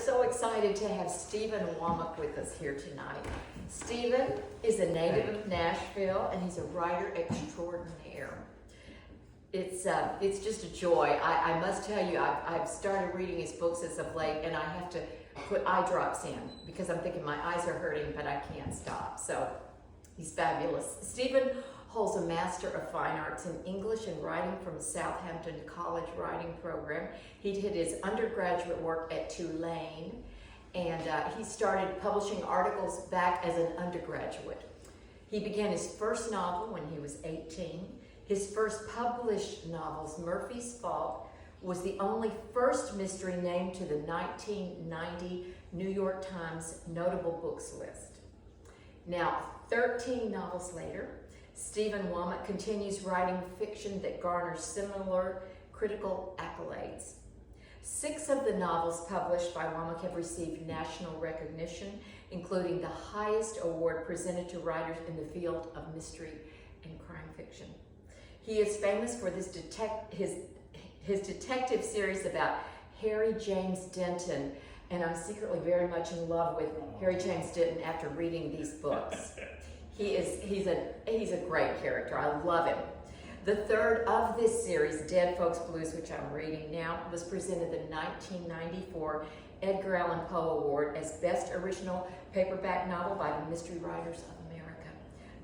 so excited to have Stephen Womack with us here tonight. Stephen is a native of Nashville, and he's a writer extraordinaire. It's just a joy. I must tell you, I've started reading his books as of late, and I have to put eye drops in because I'm thinking my eyes are hurting, but I can't stop. So he's fabulous. Stephen holds a Master of Fine Arts in English and Writing from Southampton College Writing Program. He did his undergraduate work at Tulane, and he started publishing articles back as an undergraduate. He began his first novel when he was 18. His first published novels, Murphy's Fault, was the only first mystery named to the 1990 New York Times Notable Books list. Now, 13 novels later, Stephen Womack continues writing fiction that garners similar critical accolades. 6 of the novels published by Womack have received national recognition, including the highest award presented to writers in the field of mystery and crime fiction. He is famous for this his detective series about Harry James Denton, and I'm secretly very much in love with Harry James Denton after reading these books. He's a great character. I love him. The third of this series, Dead Folks Blues, which I'm reading now, was presented the 1994 Edgar Allan Poe Award as Best Original Paperback Novel by the Mystery Writers of America.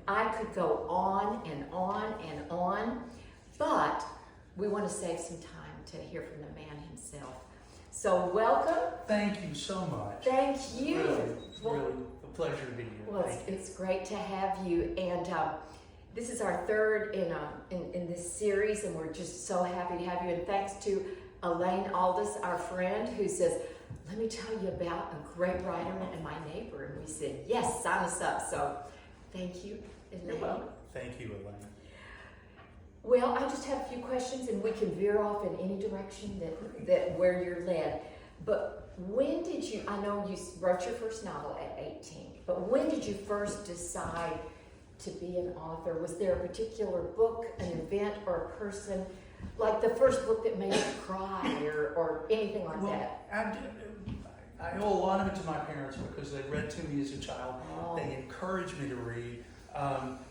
I could go on and on and on, but we want to save some time to hear from the man himself. So welcome. Thank you so much. Thank you. Really a pleasure to be here. Well, it's great to have you, and this is our third in this series, and we're just so happy to have you. And thanks to Elaine Aldis, our friend, who says, "Let me tell you about a great writer and my neighbor." And we said, "Yes, sign us up." So, thank you, Elaine. Thank you, Elaine. Well, I just have a few questions, and we can veer off in any direction that where you're led. But when did you? I know you wrote your first novel at 18, but when did you first decide to be an author? Was there a particular book, an event, or a person, like the first book that made you cry, or anything like that? I owe a lot of it to my parents because they read to me as a child. Oh. They encouraged me to read.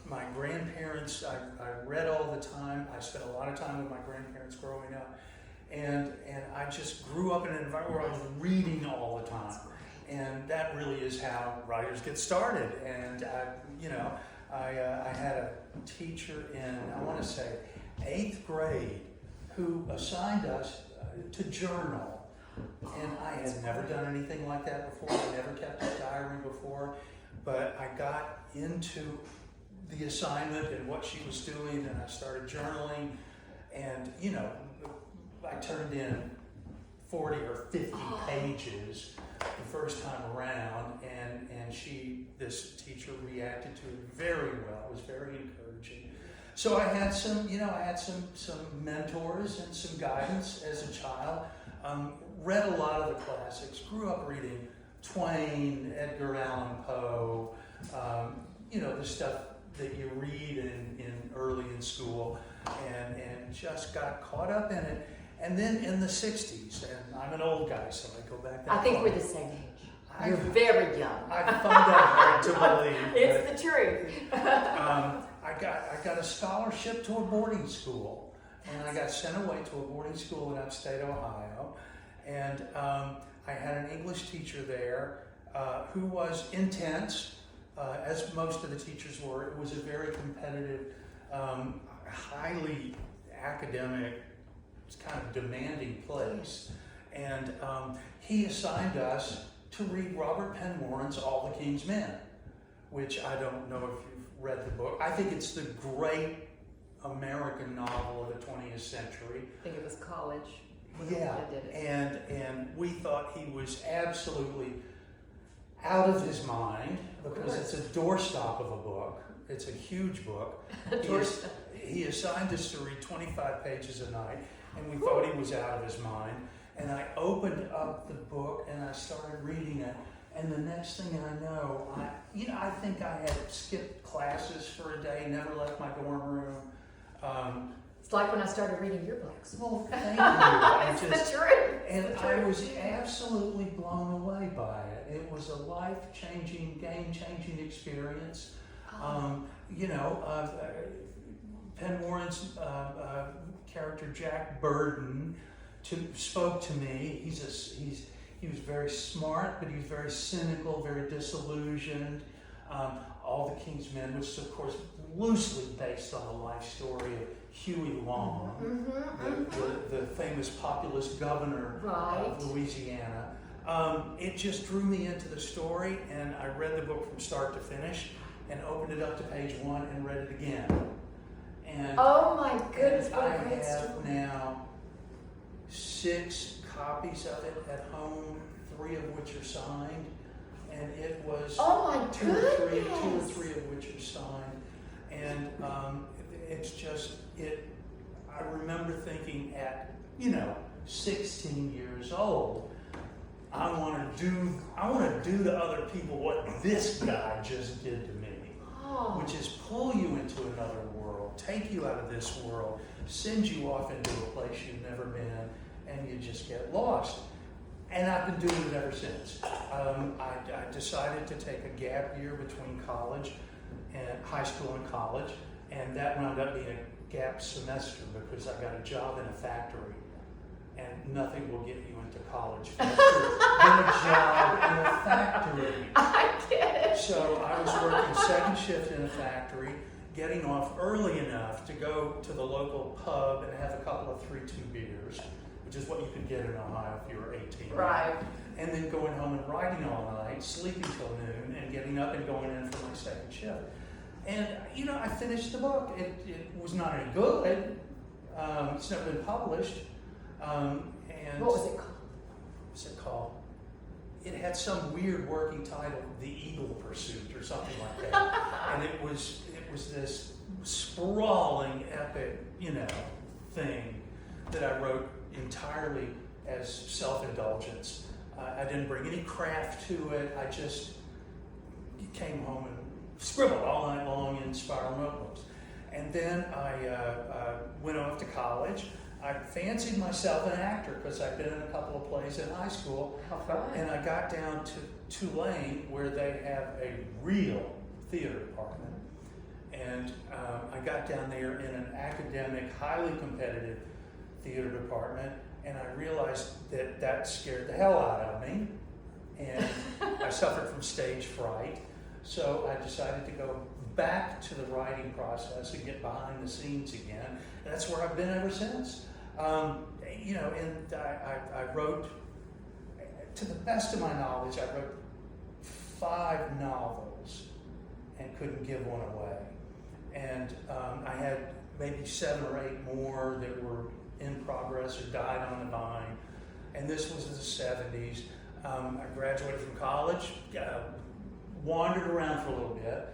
My grandparents, I read all the time. I spent a lot of time with my grandparents growing up. And I just grew up in an environment where I was reading all the time. And that really is how writers get started. And, I had a teacher in, I want to say, 8th grade who assigned us to journal. And I had never done anything like that before. I never kept a diary before. But I got into the assignment and what she was doing, and I started journaling. And, I turned in 40 or 50 pages the first time around, and this teacher reacted to it very well. It was very encouraging. So I had some mentors and some guidance as a child. Read a lot of the classics. Grew up reading Twain, Edgar Allan Poe, the stuff that you read in early in school, and just got caught up in it. And then in the 60s, and I'm an old guy, so I go back that far. I think we're the same age. You're very young. I find that hard to believe. It's the truth. I got a scholarship to a boarding school, and I got sent away to a boarding school in upstate Ohio, and I had an English teacher there who was intense, as most of the teachers were. It was a very competitive, highly academic, kind of demanding place. And he assigned us to read Robert Penn Warren's All the King's Men, which I don't know if you've read the book. I think it's the great American novel of the 20th century. I think it was college. Yeah, and we thought he was absolutely out of his mind because it's a doorstop of a book. It's a huge book. He assigned us to read 25 pages a night, and we thought he was out of his mind. And I opened up the book and I started reading it, and the next thing I know, I think I had skipped classes for a day, never left my dorm room, It's like when I started reading your books. Well, thank you. It's the truth. And I was absolutely blown away by it. It was a life-changing, game-changing experience. You know, Penn Warren's character Jack Burden spoke to me. He was very smart, but he was very cynical, very disillusioned. All the King's Men, which is of course loosely based on the life story of Huey Long, the famous populist governor of Louisiana. It just drew me into the story, and I read the book from start to finish, and opened it up to page 1 and read it again. And oh my goodness, what I a great have story. now 6 copies of it at home, 3 of which are signed, and it was Oh my two or three goodness. of which are signed, and it's just it. I remember thinking at 16 years old, I want to do to other people what this guy just did to me, which is pull you into another world, take you out of this world, send you off into a place you've never been, and you just get lost. And I've been doing it ever since. I decided to take a gap year between college and high school and college, and that wound up being a gap semester because I got a job in a factory, and nothing will get you into college faster than a job in a factory. I get it. So I was working second shift in a factory, getting off early enough to go to the local pub and have a couple of 3-2 beers, which is what you could get in Ohio if you were 18. Right. And then going home and writing all night, sleeping till noon, and getting up and going in for my second shift. And, I finished the book. It was not any good. It's never been published. And What was it called? What's it called? It had some weird working title, The Eagle Pursuit or something like that. And it was this sprawling, epic, thing that I wrote entirely as self-indulgence. I didn't bring any craft to it. I just came home and scribbled all night long in spiral notebooks. And then I went off to college. I fancied myself an actor because I'd been in a couple of plays in high school. How fun. And I got down to Tulane, where they have a real theater department. And I got down there in an academic, highly competitive theater department, and I realized that scared the hell out of me, and I suffered from stage fright. So I decided to go back to the writing process and get behind the scenes again. And that's where I've been ever since. And I wrote, to the best of my knowledge, I wrote 5 novels and couldn't give one away. And I had maybe 7 or 8 more that were in progress or died on the vine. And this was in the 70s. I graduated from college, wandered around for a little bit,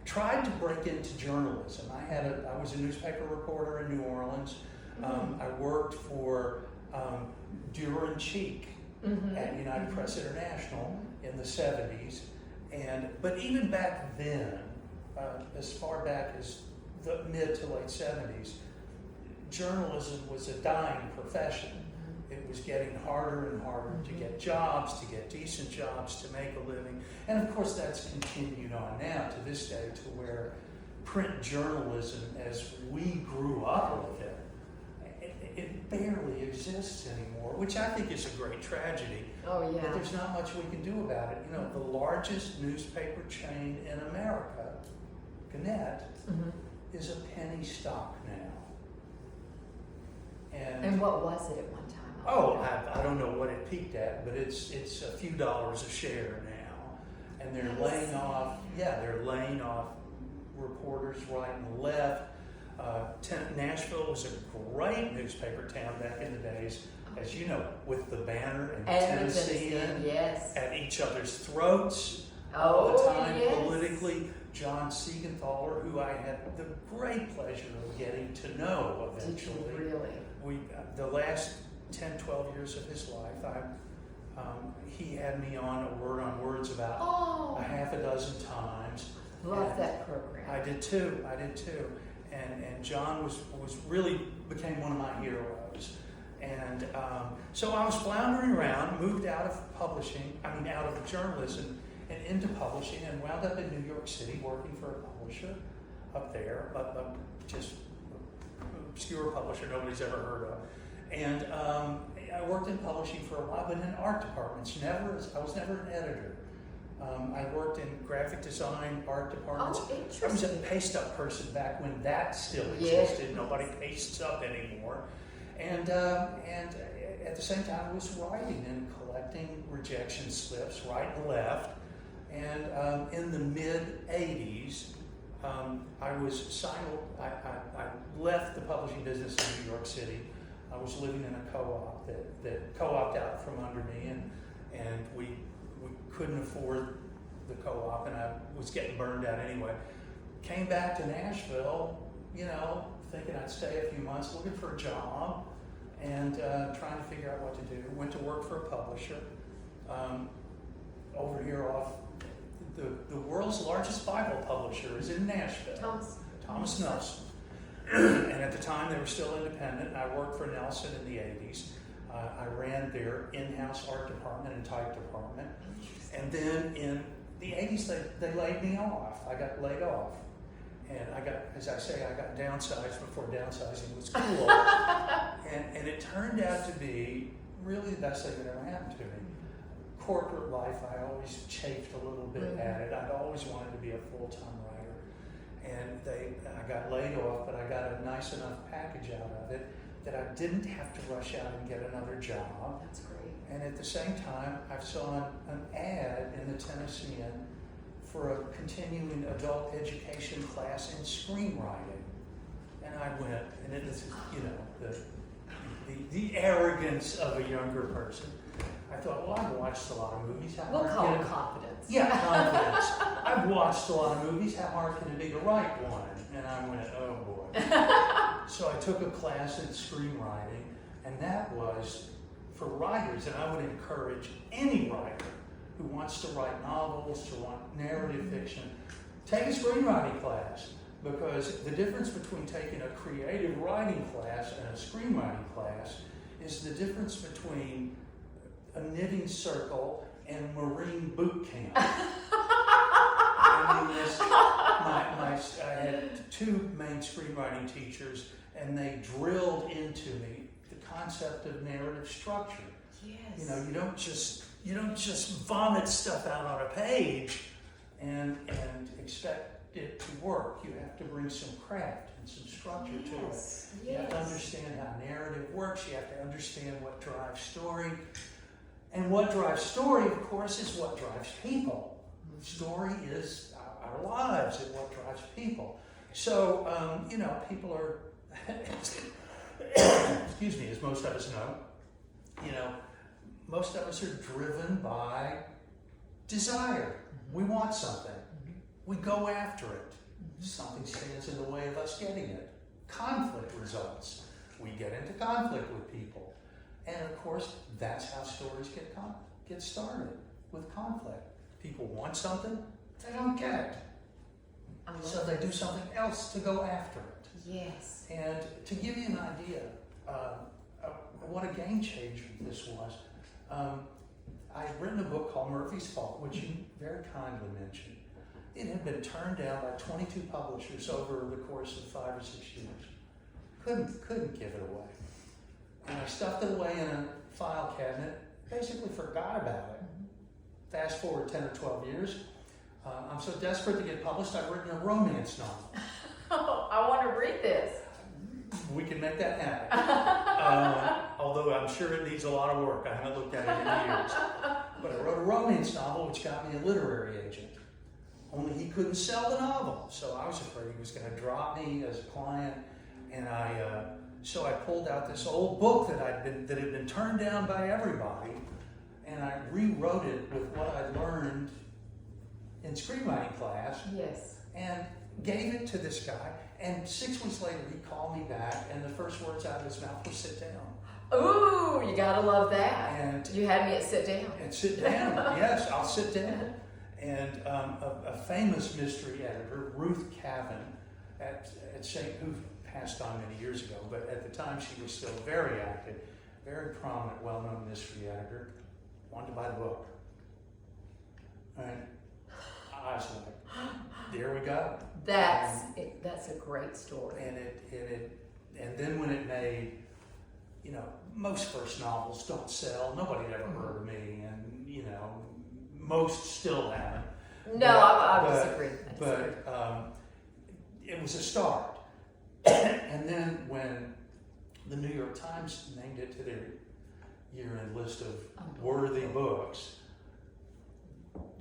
tried to break into journalism. I was a newspaper reporter in New Orleans. I worked for Durer and Cheek at United Press International in the 70s. But even back then, as far back as the mid to late 70s, journalism was a dying profession. It was getting harder and harder to get jobs, to get decent jobs, to make a living. And of course that's continued on now to this day, to where print journalism, as we grew up with it, it barely exists anymore, which I think is a great tragedy. Oh, yeah. But there's not much we can do about it. The largest newspaper chain in America, Gannett, is a penny stock now. And what was it at one time? I don't know what it peaked at, but it's a few dollars a share now. And they're laying off, reporters right and left. Nashville was a great newspaper town back in the days, as you know, with the Banner and Tennessee yes. at each other's throats all the time yes. politically. John Siegenthaler, who I had the great pleasure of getting to know eventually. Did you really? The last 10, 12 years of his life, he had me on a Word on Words about a half a dozen times. Love that program. I did too. and John was really became one of my heroes. And so I was floundering around, moved out of publishing, out of journalism and into publishing, and wound up in New York City working for a publisher up there, just obscure publisher nobody's ever heard of. And I worked in publishing for a while, but in art departments. I was never an editor. I worked in graphic design, art departments. Oh, interesting. I was a paste-up person back when that still existed. Nobody pastes up anymore. And at the same time, I was writing and collecting rejection slips, right and left. And in the mid-'80s, I left the publishing business in New York City. I was living in a co-op that co-opted out from under me, and we couldn't afford the co-op, and I was getting burned out anyway. Came back to Nashville, thinking I'd stay a few months, looking for a job, and trying to figure out what to do. Went to work for a publisher over here off the world's largest Bible publisher is in Nashville. Thomas Nelson. And at the time they were still independent. I worked for Nelson in the 80s. I ran their in-house art department and type department. And then in the 80s they laid me off. I got laid off. And I got downsized before downsizing was cool. and it turned out to be really the best thing that ever happened to me. Corporate life, I always chafed a little bit at it. I'd always wanted to be a full-time writer. And I got laid off, but I got a nice enough package out of it that I didn't have to rush out and get another job. That's great. And at the same time, I saw an ad in the Tennessean for a continuing adult education class in screenwriting. And I went, and it is, the arrogance of a younger person. I thought, well, I've watched a lot of movies. We'll call it confidence. Yeah, confidence. I've watched a lot of movies. How hard can it be to write one? And I went, oh boy. So I took a class in screenwriting, and that was for writers. And I would encourage any writer who wants to write novels, to want narrative fiction, take a screenwriting class. Because the difference between taking a creative writing class and a screenwriting class is the difference between a knitting circle and Marine boot camp. I had two main screenwriting teachers, and they drilled into me the concept of narrative structure. Yes. You don't just vomit stuff out on a page and expect it to work. You have to bring some craft and some structure to it. Yes. You have to understand how narrative works. You have to understand what drives story. And what drives story, of course, is what drives people. Story is our lives and what drives people. So, people are, excuse me, as most of us know, most of us are driven by desire. We want something. We go after it. Something stands in the way of us getting it. Conflict results. We get into conflict with people. And of course, that's how stories get started, with conflict. People want something, they don't get it. So they do something else to go after it. Yes. And to give you an idea what a game changer this was, I had written a book called Murphy's Fault, which you very kindly mentioned. It had been turned down by 22 publishers over the course of 5 or 6 years. Couldn't give it away. And I stuffed it away in a file cabinet, basically forgot about it. Fast forward 10 or 12 years, I'm so desperate to get published, I've written a romance novel. Oh, I want to read this. We can make that happen. Although I'm sure it needs a lot of work. I haven't looked at it in years. But I wrote a romance novel which got me a literary agent. Only he couldn't sell the novel, so I was afraid he was going to drop me as a client. And so I pulled out this old book that had been turned down by everybody, and I rewrote it with what I learned in screenwriting class. Yes. And gave it to this guy. And 6 weeks later, he called me back, and the first words out of his mouth were "sit down." Ooh, you gotta love that. And you had me at sit down. And sit down. Yes, I'll sit down. And a famous mystery editor, Ruth Cavan, at St. who passed on many years ago, but at the time she was still very active, very prominent, well-known mystery editor, wanted to buy the book. And I was like, there we go. That's a great story. And then when it made, you know, most first novels don't sell. Nobody had ever heard of me, and you know, most still haven't. No, I disagree. But it was a start. And then when the New York Times named it to their year-end list of worthy books,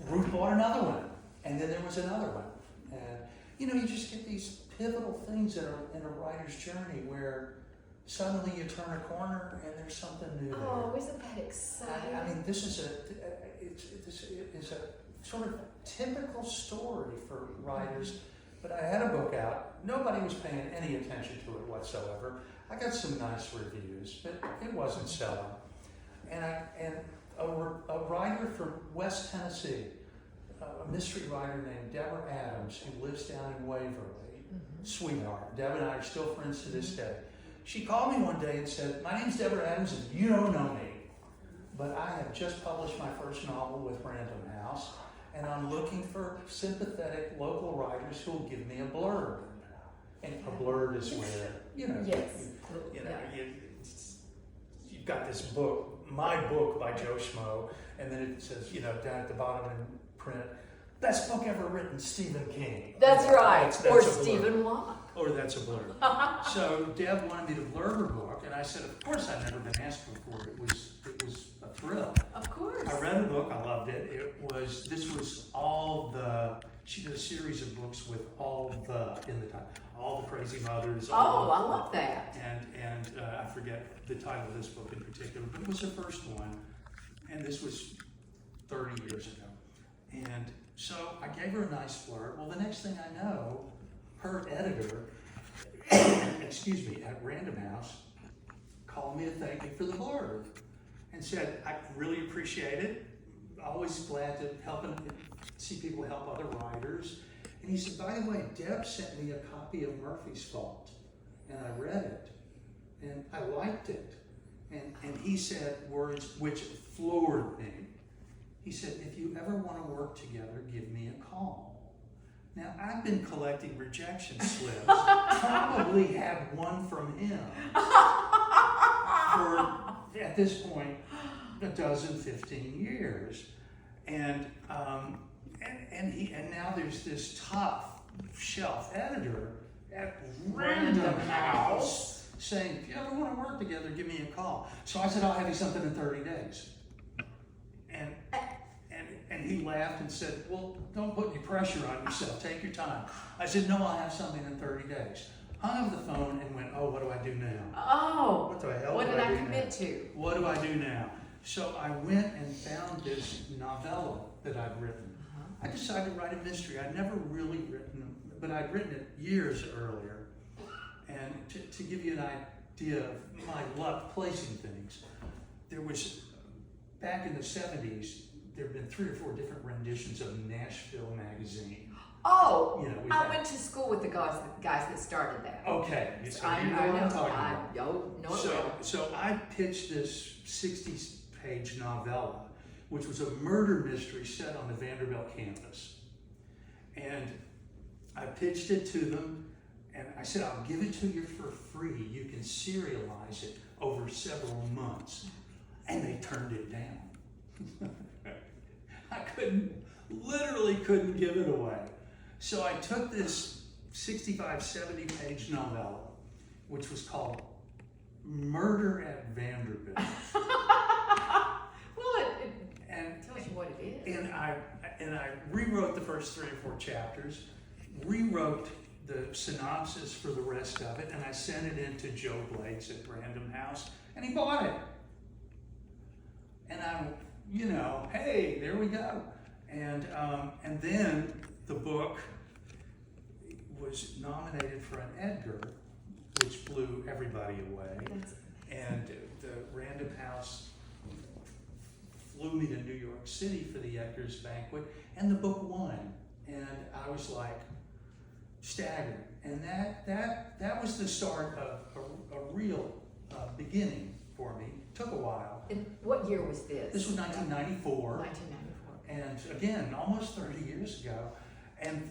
Ruth bought another one, and then there was another one. And you know, you just get these pivotal things in a writer's journey where suddenly you turn a corner and there's something new there. Oh, isn't that exciting? I mean, this is a sort of typical story for writers. But I had a book out. Nobody was paying any attention to it whatsoever. I got some nice reviews, but it wasn't selling. And a writer from West Tennessee, a mystery writer named Deborah Adams, who lives down in Waverly, sweetheart. Deborah and I are still friends to this day. She called me one day and said, "My name's Deborah Adams, and you don't know me, but I have just published my first novel with Random House, and I'm looking for sympathetic local writers who will give me a blurb." And a blurb is where, you know, you've got this book, my book by Joe Schmo, and then it says, you know, down at the bottom in print, best book ever written, Stephen King. That's right. That's or a Stephen blurb. Womack. Or that's a blurb. So Deb wanted me to blurb her book, and I said, of course, I'd never been asked before. It was a thrill. Of course. I read the book, I loved it. This was all the, she did a series of books with all the in the title. All the Crazy Mothers. I love that. And I forget the title of this book in particular, but it was her first one. And this was 30 years ago. And so I gave her a nice blurb. Well, the next thing I know, her editor, excuse me, at Random House, called me to thank me for the blurb and said, "I really appreciate it. Always glad to help and see people help other writers." And he said, "By the way, Deb sent me a copy of Murphy's Fault, and I read it, and I liked it." And he said words which floored me. He said, "If you ever want to work together, give me a call." Now, I've been collecting rejection slips, probably had one from him for, at this point, 15 years. And now there's this top shelf editor at Random House saying, "If you ever want to work together, give me a call." So I said, "I'll have you something in 30 days. And he laughed and said, "Well, don't put any pressure on yourself. Take your time." I said, "No, I'll have something in 30 days. Hung up the phone and went, "Oh, what do I do now? Oh, What the hell what do did I I do commit now? to? What do I do now?" So I went and found this novella that I'd written. I decided to write a mystery. I'd never really written them, but I'd written it years earlier. And to give you an idea of my luck placing things, there was, back in the 70s, there have been 3 or 4 different renditions of Nashville magazine. Oh, You know, I went to school with the guys that started that. Okay, so I you know what I'm talking about. know it well. So I pitched this 60-page novella, which was a murder mystery set on the Vanderbilt campus. And I pitched it to them, and I said, "I'll give it to you for free. You can serialize it over several months." And they turned it down. I literally couldn't give it away. So I took this 65, 70-page novella, which was called Murder at Vanderbilt. Well, it tells you what it is. And I rewrote the first 3 or 4 chapters, rewrote the synopsis for the rest of it, and I sent it in to Joe Blades at Random House, and he bought it. And I'm, you know, hey, there we go. And then the book was nominated for an Edgar, which blew everybody away. And the Random House flew me to New York City for the Edgar's banquet, and the book won. And I was like, staggering. And that was the start of a real beginning for me. Took a while. And what year was this? This was 1994. 1994. And again, almost 30 years ago. And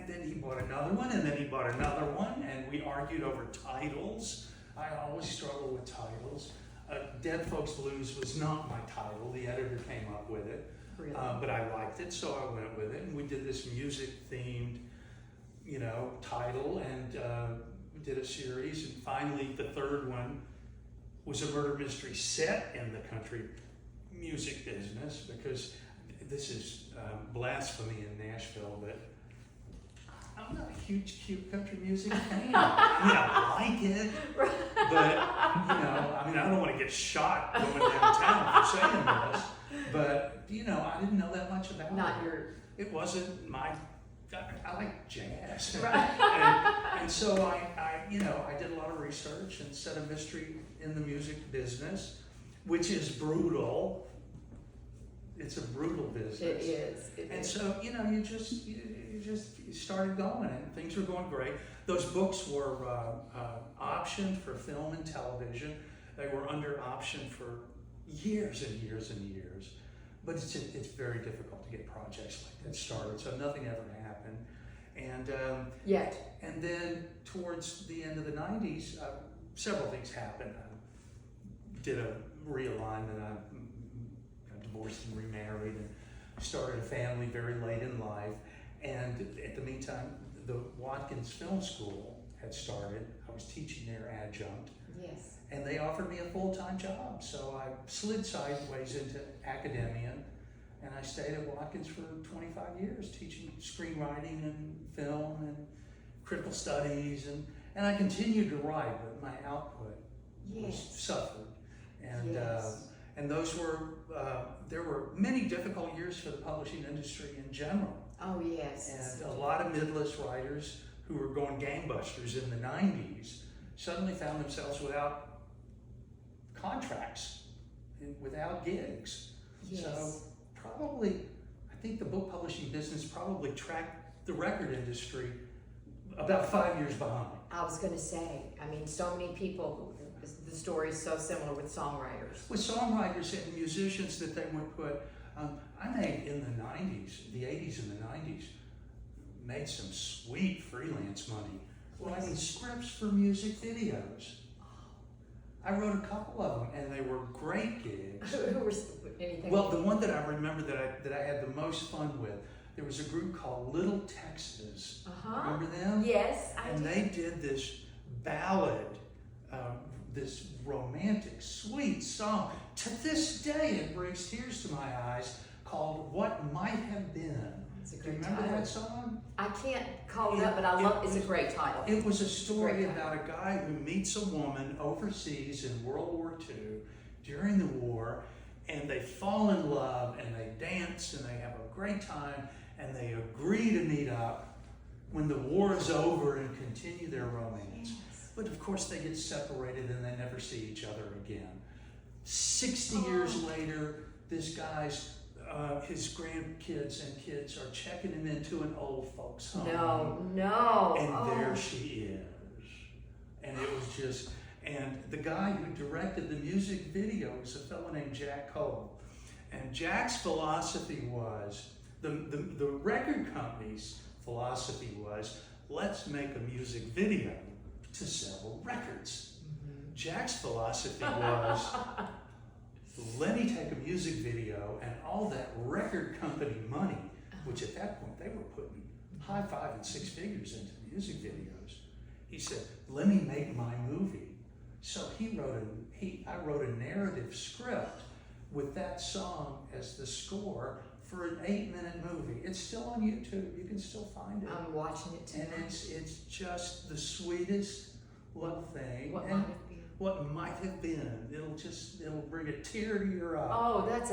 then he bought another one, and then he bought another one, and we argued over titles. I always struggle with titles. Dead Folks Blues was not my title. The editor came up with it. Really? But I liked it, so I went with it. And we did this music-themed, title, and we did a series. And finally, the third one was a murder mystery set in the country music business, because this is blasphemy in Nashville, but I'm not a huge country music fan. I like it, but I don't want to get shot going downtown for saying this. But I didn't know that much about it. It wasn't my. I like jazz, and so I did a lot of research and set a mystery in the music business, which is brutal. It's a brutal business. It is. And so you just started going, and things were going great. Those books were optioned for film and television. They were under option for years and years and years. But it's very difficult to get projects like that started. So nothing ever happened. And Yet. And then towards the end of the 90s, several things happened. I did a realignment. I got divorced and remarried, and started a family very late in life. And at the meantime, the Watkins Film School had started. I was teaching there adjunct. Yes. And they offered me a full-time job. So I slid sideways into academia, and I stayed at Watkins for 25 years, teaching screenwriting and film and critical studies. And I continued to write, but my output was suffered. And and those were, there were many difficult years for the publishing industry in general. Oh, yes. And a lot of midlist writers who were going gangbusters in the 90s suddenly found themselves without contracts, and without gigs. Yes. So probably, I think the book publishing business probably tracked the record industry about 5 years behind. I was going to say, so many people, the story is so similar with songwriters. With songwriters and musicians that they would put, I made in the 90s, the 80s and the 90s, made some sweet freelance money writing scripts for music videos. I wrote a couple of them, and they were great gigs. Who were anything? Well, the one that I remember that I had the most fun with, there was a group called Little Texas. Remember them? Yes, I And did. they did this ballad, this romantic, sweet song. To this day, it brings tears to my eyes, called "What Might Have Been." It's a Do you great remember title. that song? I can't call it up, but I love. It's a great title. It was a story Great about a guy who meets a woman overseas in World War II during the war, and they fall in love, and they dance, and they have a great time, and they agree to meet up when the war is over and continue their romance. Yes. But of course, they get separated and they never see each other again. 60 years later, this guy's his grandkids and kids are checking him into an old folks home. No. And there she is. And it was just, and the guy who directed the music video was a fellow named Jack Cole. And Jack's philosophy was, the record company's philosophy was, let's make a music video to sell records. Mm-hmm. Jack's philosophy was, let me take a music video and all that record company money, which at that point they were putting high 5 and 6 figures into music videos. He said, let me make my movie. So I wrote a narrative script with that song as the score for an 8-minute movie. It's still on YouTube. You can still find it. I'm watching it tonight. And it's just the sweetest little thing. What And might have been? what might have been. It'll bring a tear to your eye. Oh, that's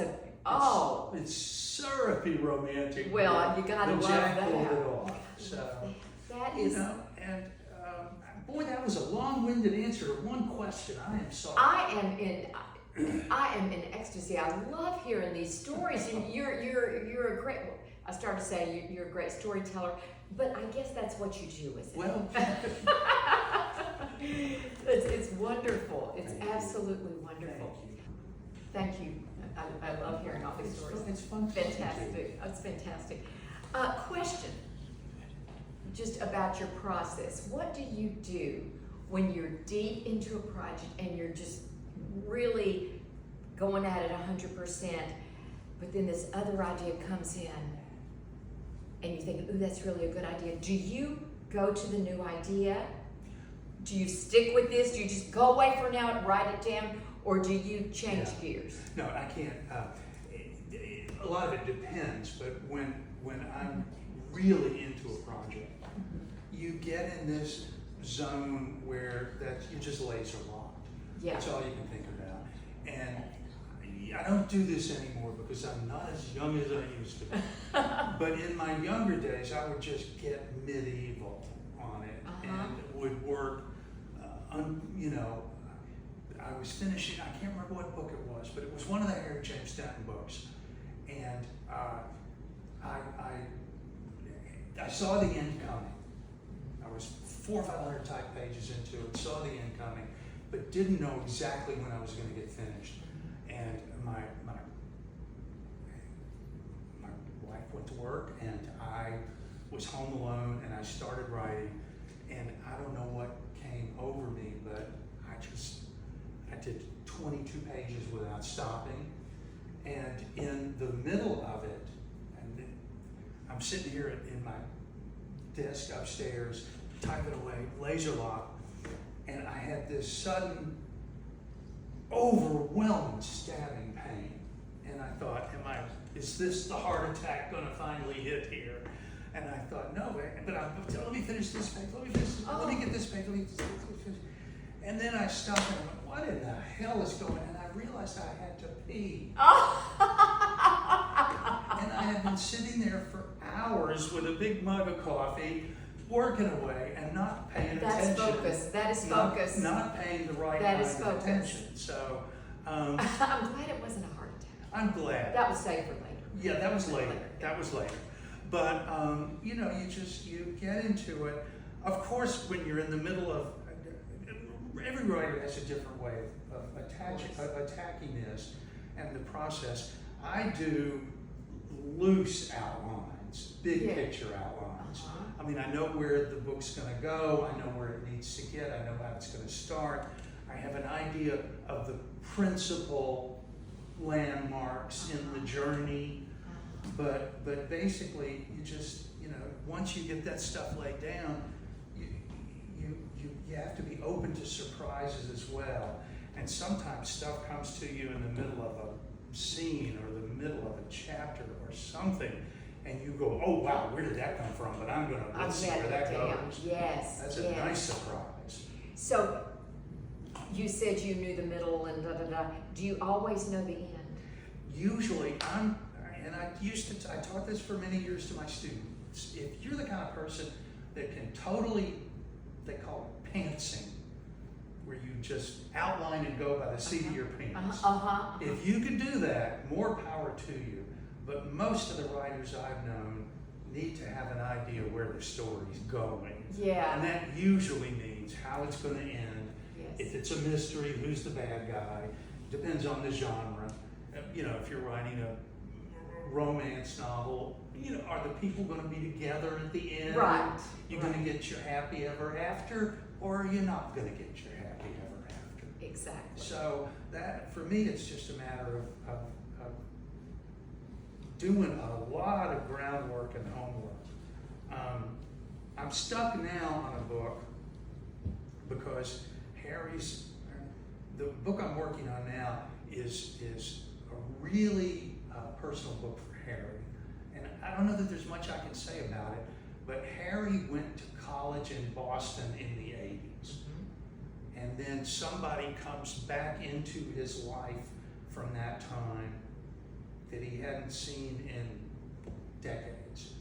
It's syrupy romantic. Well, you gotta but love Jack that. pulled it off. So That is. and boy, that was a long-winded answer to one question. I am sorry. I am in ecstasy. I love hearing these stories, and you're a great. I started saying you're a great storyteller, but I guess that's what you do, isn't it? Well, It's wonderful. It's Thank you. absolutely wonderful. Thank you. I love hearing all these stories. It's fun. Fantastic. That's fantastic. Question, just about your process. What do you do when you're deep into a project and you're just really going at it 100%, but then this other idea comes in and you think, ooh, that's really a good idea. Do you go to the new idea? Do you stick with this? Do you just go away for now and write it down? Or do you change gears? No, I can't. A lot of it depends, but when I'm really into a project, you get in this zone where you're just laser locked. Yeah. That's all you can think about. And I don't do this anymore because I'm not as young as I used to be. But in my younger days, I would just get medieval on it and would work, I was finishing, I can't remember what book it was, but it was one of the Harry James Denton books. And I saw the end coming. I was 400 or 500 type pages into it, saw the end coming, but didn't know exactly when I was going to get finished. And my wife went to work, and I was home alone, and I started writing, and I don't know what came over me, but I did 22 pages without stopping. And in the middle of it, and I'm sitting here in my desk upstairs, typing away, laser lock, and I had this sudden, overwhelming stabbing pain. And I thought, is this the heart attack going to finally hit here? And I thought, no, but let me finish this page, let me get this page, let me finish. And then I stopped and I went, what in the hell is going on? And I realized I had to pee. And I had been sitting there for hours with a big mug of coffee, working away and not paying attention. That's focus. That is focus. Not paying the right That kind is of focus. attention. So I'm glad it wasn't a heart attack. I'm glad. That was saved for later. Yeah, that was later. That was later. But you get into it. Of course, when you're in the middle of every writer has a different way of attacking this and the process. I do loose outlines, big picture outlines. I mean, I know where the book's going to go. I know where it needs to get. I know how it's going to start. I have an idea of the principal landmarks in the journey. But basically, you just, once you get that stuff laid down, you have to be open to surprises as well. And sometimes stuff comes to you in the middle of a scene or the middle of a chapter or something, and you go, oh wow, where did that come from? But let's see where that goes. Yes. That's a nice surprise. So you said you knew the middle and da-da-da. Do you always know the end? Usually, I taught this for many years to my students. If you're the kind of person that can totally, they call it pantsing, where you just outline and go by the seat of your pants. If you can do that, more power to you. But most of the writers I've known need to have an idea where the story's going. Yeah. And that usually means how it's going to end. Yes. If it's a mystery, who's the bad guy? Depends on the genre. If you're writing a romance novel, are the people going to be together at the end? Right. You're going to get your happy ever after, or are you not going to get your happy ever after? Exactly. So that, for me, it's just a matter of doing a lot of groundwork and homework. I'm stuck now on a book because the book I'm working on now is a really personal book for Harry. And I don't know that there's much I can say about it, but Harry went to college in Boston in the 80s. And then somebody comes back into his life from that time that he hadn't seen in decades.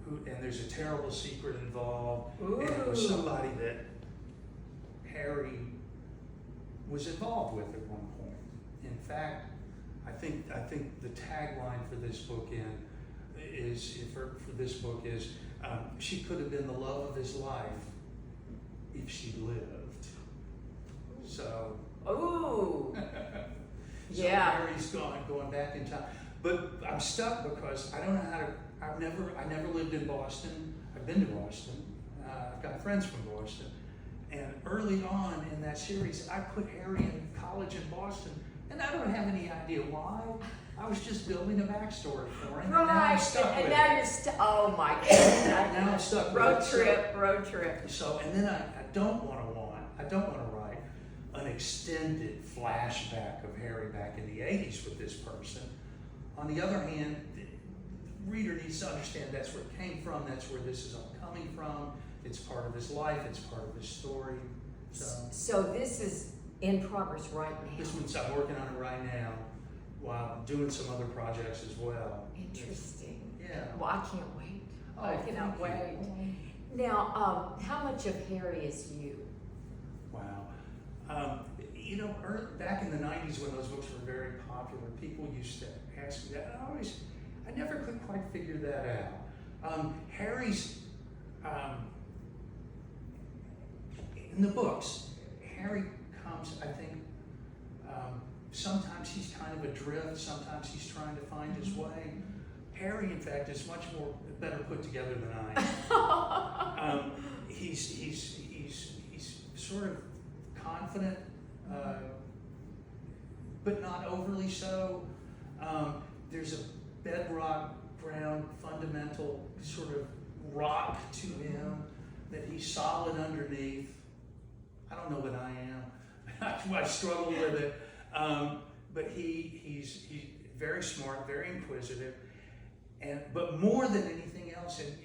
And there's a terrible secret involved. Ooh. And it was somebody that Harry was involved with at one point. In fact, I think the tagline for this book is for this book is she could have been the love of his life if she lived. So. Ooh. So Yeah. Harry's going back in time, but I'm stuck because I don't know how to. I never lived in Boston. I've been to Boston. I've got friends from Boston, and early on in that series, I put Harry in college in Boston, and I don't have any idea why. I was just building a backstory for him, and now I'm stuck with now it. you're stuck. Oh my goodness. Now I'm stuck with Road trip. So, and then I don't want to write an extended flashback of Harry back in the 80s with this person. On the other hand, the reader needs to understand that's where it came from, that's where this is all coming from. It's part of his life, it's part of his story. So this is in progress right now. This one's, I'm working on it right now while doing some other projects as well. Interesting. Yeah. Well, I can't wait. Oh, I cannot thank wait. you. Now, how much of Harry is you? Wow. Back in the 90s when those books were very popular, people used to ask me that. I never could quite figure that out. Harry's, in the books, Harry comes, I think, sometimes he's kind of adrift, sometimes he's trying to find his way. Harry, in fact, is much better put together than I am. He's sort of confident, but not overly so. There's a bedrock, ground, fundamental sort of rock to him that he's solid underneath. I don't know that I am. I struggle with it. But he's very smart, very inquisitive, but more than anything else, and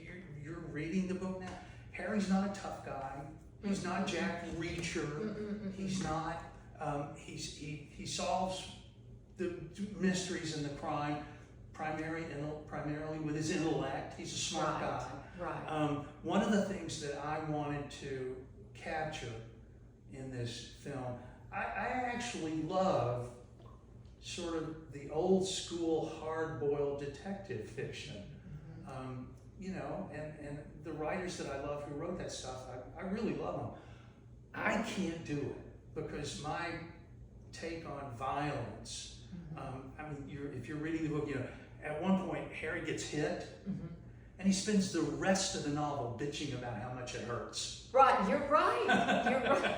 you're reading the book now, Harry's not a tough guy. He's not Jack Reacher. He's not. He solves the mysteries and the crime primarily with his intellect. He's a smart guy. Right. One of the things that I wanted to capture in this film, I actually love sort of the old school hard-boiled detective fiction. And the writers that I love who wrote that stuff, I really love them. I can't do it because my take on violence, if you're reading the book, at one point Harry gets hit, and he spends the rest of the novel bitching about how much it hurts. Right, you're right. You're right.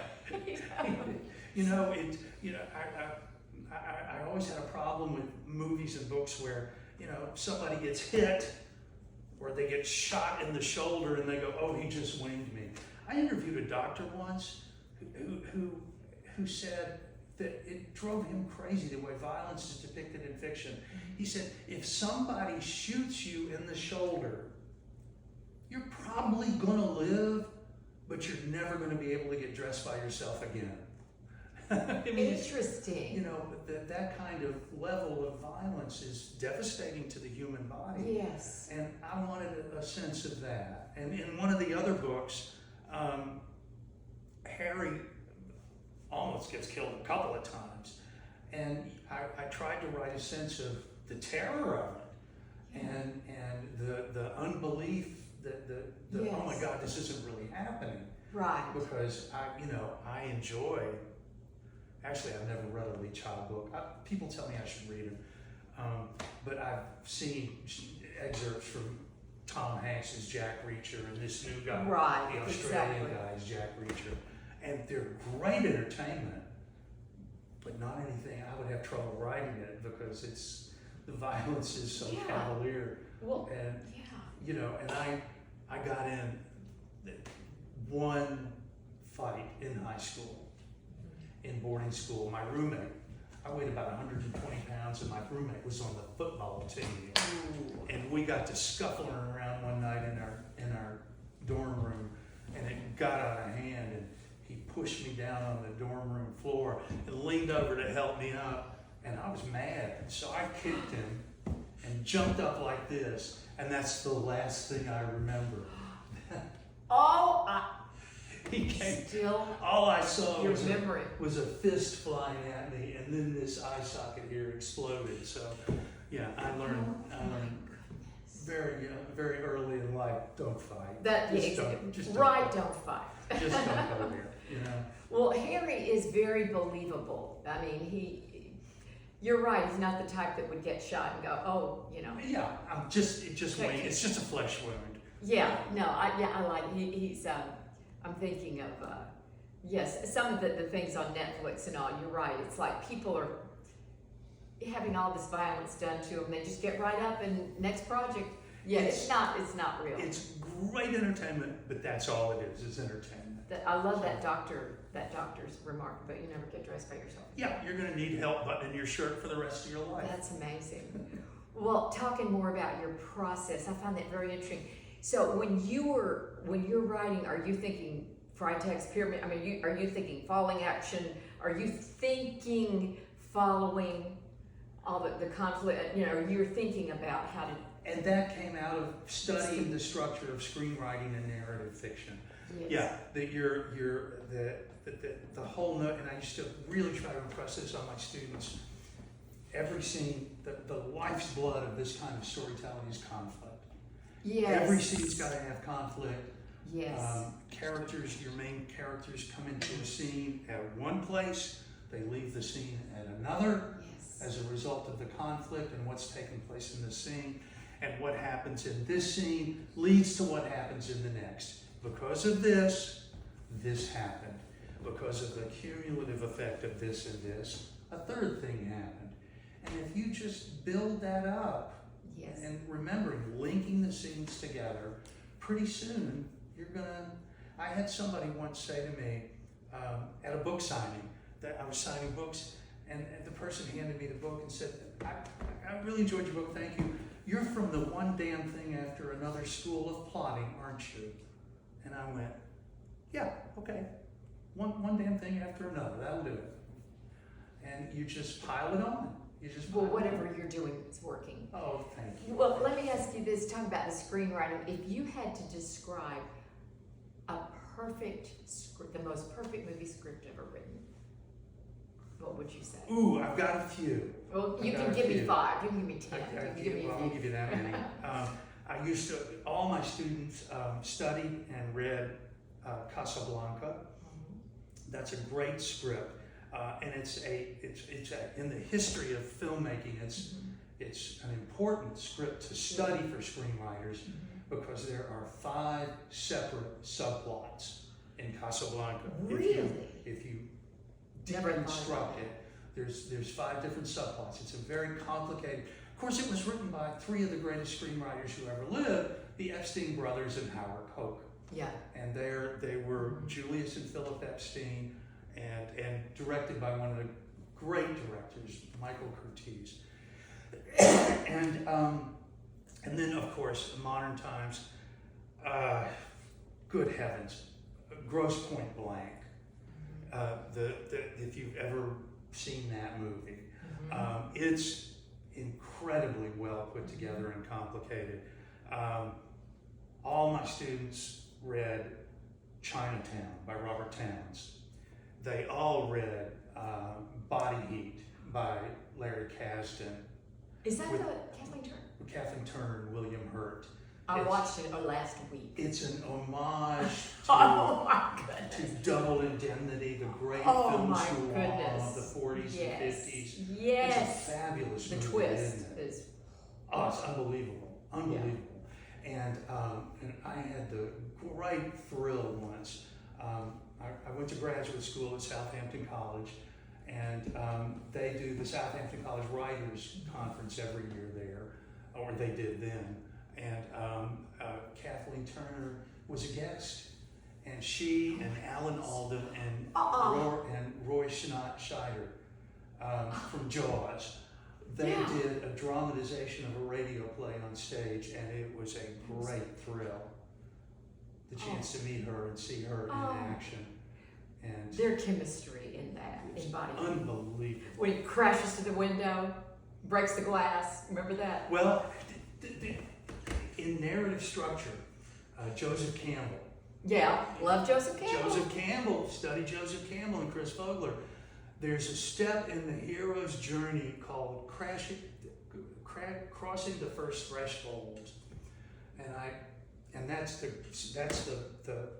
I always had a problem with movies and books where, somebody gets hit or they get shot in the shoulder and they go, oh, he just winged me. I interviewed a doctor once who said that it drove him crazy the way violence is depicted in fiction. He said, if somebody shoots you in the shoulder, you're probably going to live, but you're never going to be able to get dressed by yourself again. Interesting. That kind of level of violence is devastating to the human body. Yes. And I wanted a sense of that. And in one of the other books, Harry almost gets killed a couple of times. And I tried to write a sense of the terror of it and the unbelief that yes. Oh my God, this isn't really happening. Right. Because I enjoy. Actually, I've never read a Lee Child book. People tell me I should read them, but I've seen excerpts from Tom Hanks' Jack Reacher and this new guy, right, the Australian exactly. guy is Jack Reacher, and they're great entertainment, but not anything I would have trouble writing it because the violence is so Yeah. cavalier. Well, And yeah. and I got in one fight in high school. In boarding school, my roommate, I weighed about 120 pounds, and my roommate was on the football team. Ooh. And we got to scuffling around one night in our dorm room, and it got out of hand, and he pushed me down on the dorm room floor and leaned over to help me up, and I was mad. So I kicked him and jumped up like this, and that's the last thing I remember. He came. Still, All I saw your was memory. was a fist flying at me, and then this eye socket here exploded. So, yeah, I learned That Just yeah, don't- just don't right, go. don't fight. Just don't go there, you know? Well, Harry is very believable. I mean, you're right. He's not the type that would get shot and go, oh, you know. Yeah, it just wait. It's just a flesh wound. Yeah, no, I like. He's. I'm thinking of. Yes, some of the things on Netflix and all. You're right. It's like people are having all this violence done to them. They just get right up and next project. Yeah, it's not real. It's great entertainment, but that's all it is. It's entertainment. I love that doctor's remark about you never get dressed by yourself. Yeah, you're going to need help buttoning your shirt for the rest of your life. That's amazing. Well, talking more about your process, I found that very interesting. So when you're writing, are you thinking Freitag's pyramid? I mean, are you thinking falling action? Are you thinking following all the conflict? You know, you're thinking about how to. And that came out of studying the structure of screenwriting and narrative fiction. Yes. Yeah, that the whole note, and I used to really try to impress this on my students. Every scene, the life's blood of this kind of storytelling is conflict. Yes. Every scene's got to have conflict. Yes. Your main characters come into a scene at one place, they leave the scene at another as a result of the conflict and what's taking place in the scene. And what happens in this scene leads to what happens in the next. Because of this happened. Because of the cumulative effect of this and this, a third thing happened. And if you just build that up, and remembering, linking the scenes together, pretty soon you're gonna. I had somebody once say to me at a book signing that I was signing books, and the person handed me the book and said, I really enjoyed your book, thank you. You're from the one damn thing after another school of plotting, aren't you? And I went, yeah, okay. One damn thing after another, that'll do it. And you just pile it on. Whatever you're doing is working. Oh, thank you. Well, let me ask you this, talking about the screenwriting. If you had to describe a perfect script, the most perfect movie script ever written, what would you say? Ooh, I've got a few. Well, you can give me 5, you can give me 10. I won't give you that many. I used to, all my students studied and read Casablanca. That's a great script. And it's in the history of filmmaking, it's an important script to study for screenwriters because there are 5 separate subplots in Casablanca. Really? If you deconstruct it, there's 5 different subplots. It's a very complicated. Of course, it was written by 3 of the greatest screenwriters who ever lived, the Epstein brothers and Howard Koch. Yeah. And they were Julius and Philip Epstein. And directed by one of the great directors, Michael Curtiz. And then, of course, in modern times, good heavens, Grosse Point Blank. If you've ever seen that movie, it's incredibly well put together and complicated. All my students read Chinatown by Robert Towns. They all read Body Heat by Larry Kasdan. Is that Kathleen Turner? Kathleen Turner and William Hurt. I watched it last week. It's an homage to to Double Indemnity, the great film noir of the 40s and 50s. Yes. It's a fabulous movie. The twist is... Oh, it's unbelievable. Unbelievable. Yeah. And I had the great thrill once. I went to graduate school at Southampton College, and they do the Southampton College Writers Conference every year there, or they did then. And Kathleen Turner was a guest, and she and Alan Alda and Roy Scheider from Jaws, they did a dramatization of a radio play on stage, and it was a great thrill. The chance to meet her and see her in action. And their chemistry in that, in Body Heat. Unbelievable. When he crashes to the window, breaks the glass, remember that? Well, in narrative structure, Joseph Campbell. Yeah, love Joseph Campbell. Study Joseph Campbell and Chris Vogler. There's a step in the hero's journey called crossing the first threshold. and that's the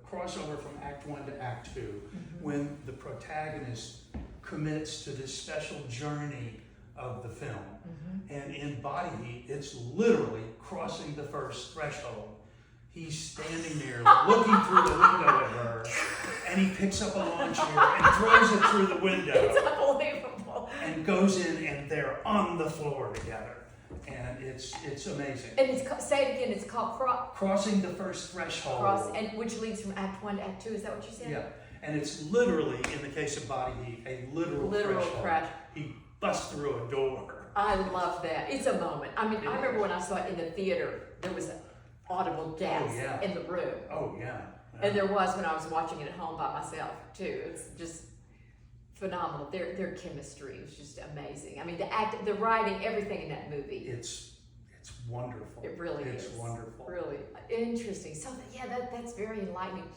crossover from Act 1 to Act 2, when the protagonist commits to this special journey of the film. And in Body Heat, it's literally crossing the first threshold. He's standing there looking through the window at her, and he picks up a lawn chair and throws it through the window. It's unbelievable. And goes in, and they're on the floor together. And it's amazing. And say it again, it's called Crossing the first threshold. and which leads from Act 1 to Act 2, is that what you said? Yeah, and it's literally, in the case of Body Heat, a literal threshold. crash. He busts through a door. I love that. It's a moment. I mean, I remember when I saw it in the theater, there was an audible gasp in the room. Oh, yeah. And there was when I was watching it at home by myself, too. It's just phenomenal. Their chemistry is just amazing. I mean, the writing, everything in that movie. It's wonderful. It really is. It's wonderful. Really interesting. So, that's very enlightening.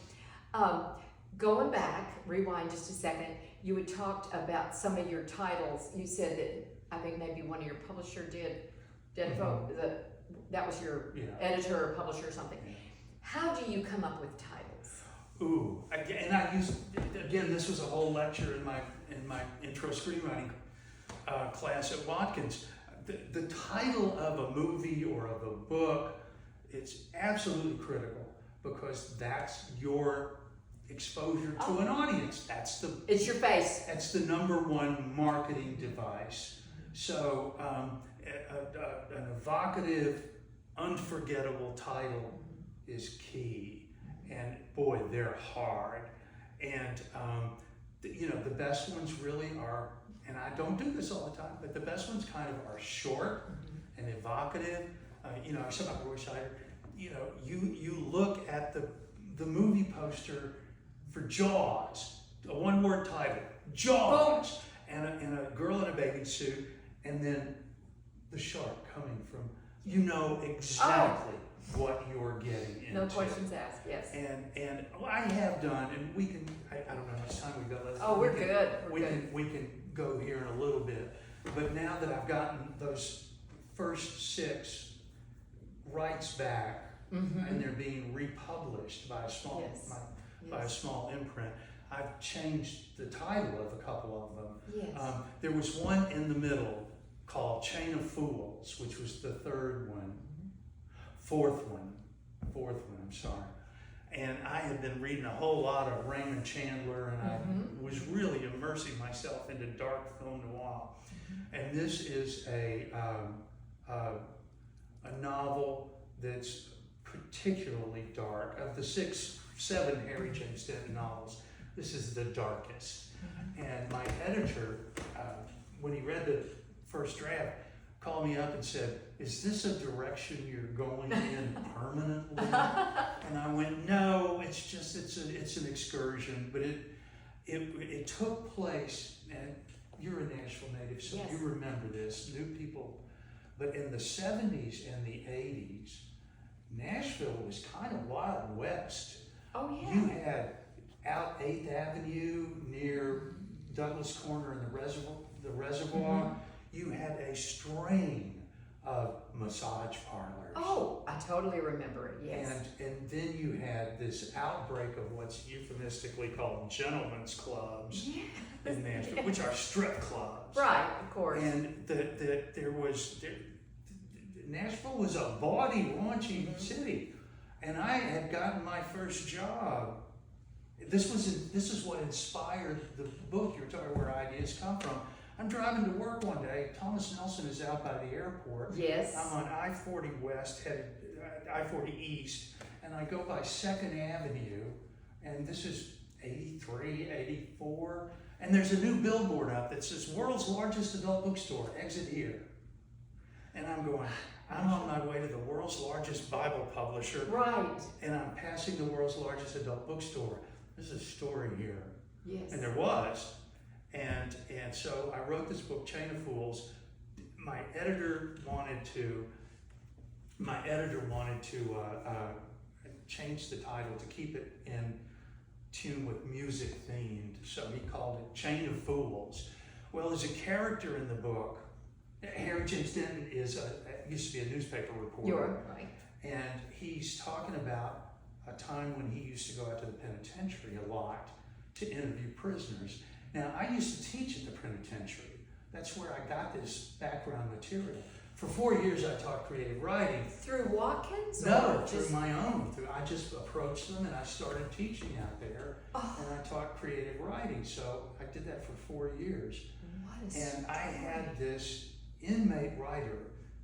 Going back, rewind just a second, you had talked about some of your titles. You said that, I think maybe one of your publisher did that was your editor or publisher or something. How do you come up with titles? Ooh, and I used, again, this was a whole lecture in my intro screenwriting class at Watkins. The title of a movie or of a book, it's absolutely critical, because that's your exposure to an audience. It's your face. That's the #1 marketing device. So an evocative, unforgettable title is key. And boy, they're hard. And the best ones really are, and I don't do this all the time, but the best ones kind of are short and evocative. I was talking about Roy Scheider. You look at the movie poster for Jaws, a one-word title, Jaws, and a girl in a bathing suit, and then the shark coming from, exactly what you're getting into. No questions asked, yes. And I have done, and we can, I don't know how much time we've got left. We're good. We can go here in a little bit. But now that I've gotten those first 6 rights back, and they're being republished by a small by a small imprint, I've changed the title of a couple of them. Yes. There was one in the middle called Chain of Fools, which was the 3rd one. Fourth one, I'm sorry. And I had been reading a whole lot of Raymond Chandler, and I was really immersing myself into dark film noir. And this is a novel that's particularly dark. Of the 7 Harry James Denton novels, this is the darkest. And my editor, when he read the first draft, called me up and said, "Is this a direction you're going in permanently?" And I went, "No, it's an excursion." But it took place, and you're a Nashville native, so you remember this, new people. But in the 70s and the 80s, Nashville was kind of Wild West. Oh, yeah. You had out 8th Avenue near Douglas Corner and the reservoir. You had a string of massage parlors. Oh, I totally remember it, yes. And then you had this outbreak of what's euphemistically called gentlemen's clubs in Nashville, which are strip clubs. Right, of course. And Nashville was a bawdy, raunchy city. And I had gotten my first job. This is what inspired the book you're talking about, where ideas come from. I'm driving to work one day. Thomas Nelson is out by the airport. Yes. I'm on I-40 West, headed I-40 East, and I go by 2nd Avenue, and this is 83, 84, and there's a new billboard up that says, "World's largest adult bookstore, exit here." And I'm going, I'm on my way to the world's largest Bible publisher. Right. And I'm passing the world's largest adult bookstore. There's a story here. Yes. And there was. And so I wrote this book, Chain of Fools. My editor wanted to change the title to keep it in tune with music themed. So he called it Chain of Fools. Well, there's a character in the book. Harry James Denton used to be a newspaper reporter. You're right. And he's talking about a time when he used to go out to the penitentiary a lot to interview prisoners. Now, I used to teach at the penitentiary. That's where I got this background material. For 4 years, I taught creative writing. Through Watkins? No, through my own. I just approached them and I started teaching out there. Oh. And I taught creative writing. So I did that for 4 years. And I had this inmate writer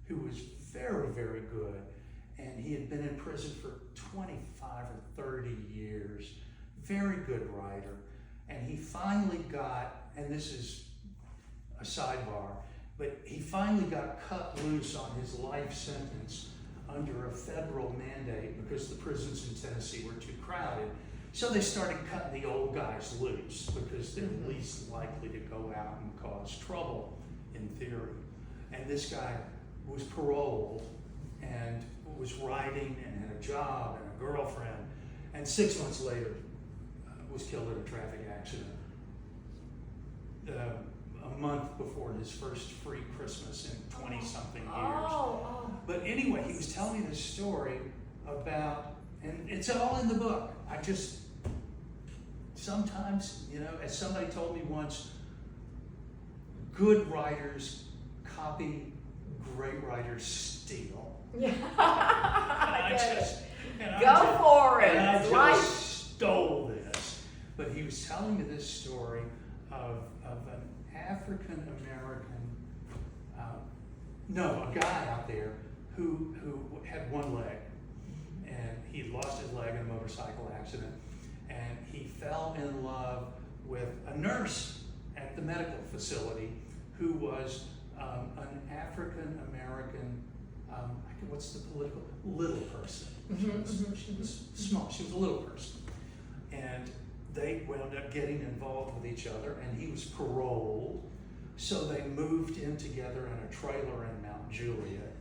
who was very, very good. And he had been in prison for 25 or 30 years. Very good writer. And he finally got, and this is a sidebar, but he finally got cut loose on his life sentence under a federal mandate because the prisons in Tennessee were too crowded. So they started cutting the old guys loose because they're least likely to go out and cause trouble, in theory. And this guy was paroled and was writing and had a job and a girlfriend, and 6 months later was killed in a traffic accident. A month before his first free Christmas in 20-something years. But anyway, he was telling me this story about, and it's all in the book. I just, sometimes, as somebody told me once, good writers copy, great writers steal. Yeah. Go for it. And I just stole this. But he was telling me this story of an African American, a guy out there who had one leg, and he lost his leg in a motorcycle accident, and he fell in love with a nurse at the medical facility who was an African American, what's the political, little person. She was small, she was a little person. And they wound up getting involved with each other, and he was paroled. So they moved in together in a trailer in Mount Juliet,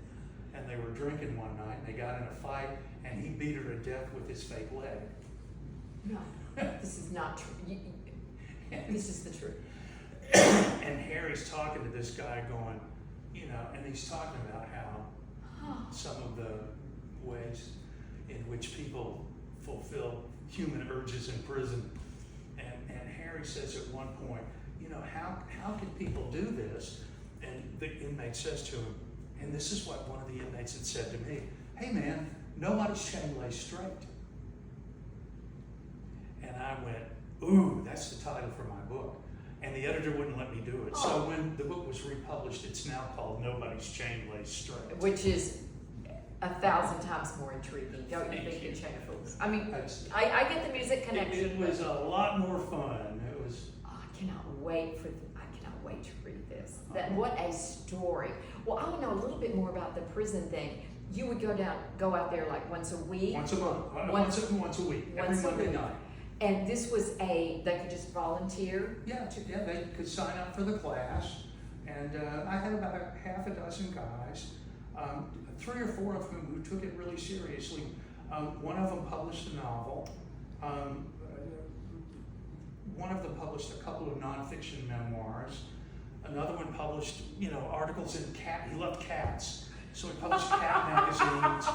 and they were drinking one night, and they got in a fight, and he beat her to death with his fake leg. No, this is not true. This is the truth. And Harry's talking to this guy going, and he's talking about how some of the ways in which people fulfill human urges in prison. And Harry says at one point, how can people do this? And the inmate says to him, and this is what one of the inmates had said to me, hey man, nobody's chain lays straight. And I went, ooh, that's the title for my book. And the editor wouldn't let me do it. So when the book was republished, it's now called Nobody's Chain Lays Straight. Which is 1,000 times more intriguing, don't you think, than Chain of Fools? I mean, I get the music connection. It was a lot more fun. It was. I cannot wait to read this. What a story. Well, I want to know a little bit more about the prison thing. You would go out there like once a week? Once a month. Once a week. Every Monday night. And this was they could just volunteer? Yeah, they could sign up for the class. And I had about half a dozen guys, 3 or 4 of whom who took it really seriously. One of them published a novel. One of them published a couple of nonfiction memoirs. Another one published, articles in cat. He loved cats, so he published cat magazines.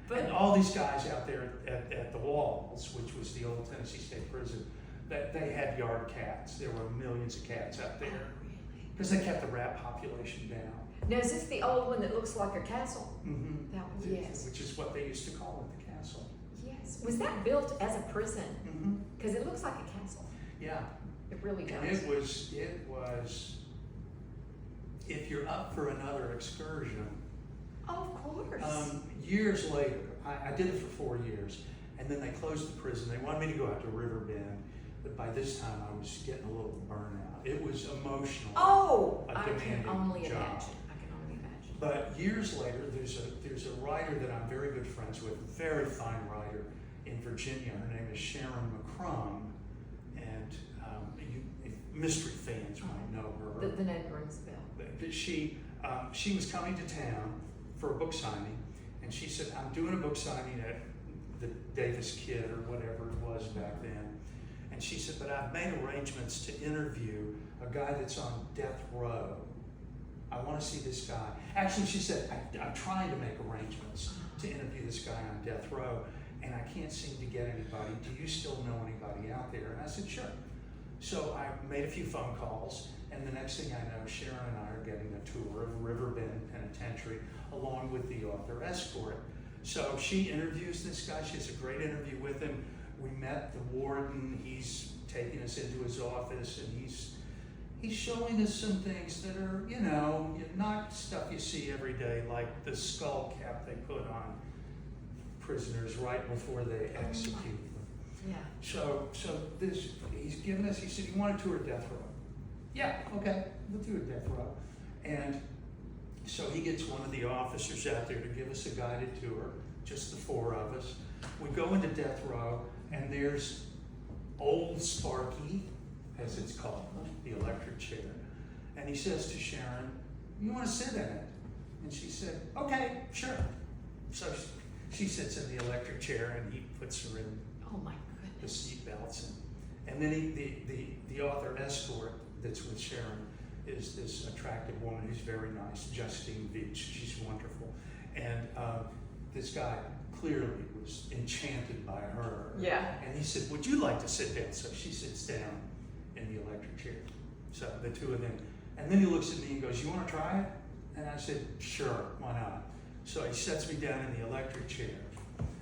And all these guys out there at the Walls, which was the old Tennessee State Prison, that they had yard cats. There were millions of cats out there because they kept the rat population down. Now, is this the old one that looks like a castle? Mm-hmm. That one, yes. Which is what they used to call it, the castle. Yes. Was that built as a prison? Mm-hmm. Because it looks like a castle. Yeah. It really does. And it was, if you're up for another excursion. Oh, of course. Years later, I did it for 4 years, and then they closed the prison. They wanted me to go out to Riverbend, but by this time I was getting a little burnout. It was emotional. Oh, a I can only job. imagine. I can only imagine. But years later, there's a writer that I'm very good friends with, very fine writer in Virginia. Her name is Sharon McCrum, and mystery fans might know her. The name rings a bell. But she was coming to town for a book signing, and she said, I'm doing a book signing at the Davis Kid or whatever it was back then. And she said, but I've made arrangements to interview a guy that's on death row. I want to see this guy. Actually, she said, I'm trying to make arrangements to interview this guy on death row, and I can't seem to get anybody. Do you still know anybody out there? And I said, sure. So I made a few phone calls, and the next thing I know, Sharon and I are getting a tour of Riverbend Penitentiary along with the author escort. So she interviews this guy. She has a great interview with him. We met the warden. He's taking us into his office, and he's showing us some things that are, you know, not stuff you see every day, like the skull cap they put on prisoners right before they execute them. Yeah. So this, he's given us, he said, you want to tour death row? Yeah, okay, we'll do a death row. And so he gets one of the officers out there to give us a guided tour, just the four of us. We go into death row, and there's old Sparky, as it's called, the electric chair. And he says to Sharon, you want to sit in it? And she said, okay, sure. So she sits in the electric chair, and he puts her in Oh my the goodness. seat belts. And then the author escort that's with Sharon is this attractive woman who's very nice, Justine Veach. She's wonderful. And this guy clearly was enchanted by her. Yeah. And he said, would you like to sit down? So she sits down in the electric chair. So the two of them. And then he looks at me and goes, you want to try it? And I said, sure, why not? So he sets me down in the electric chair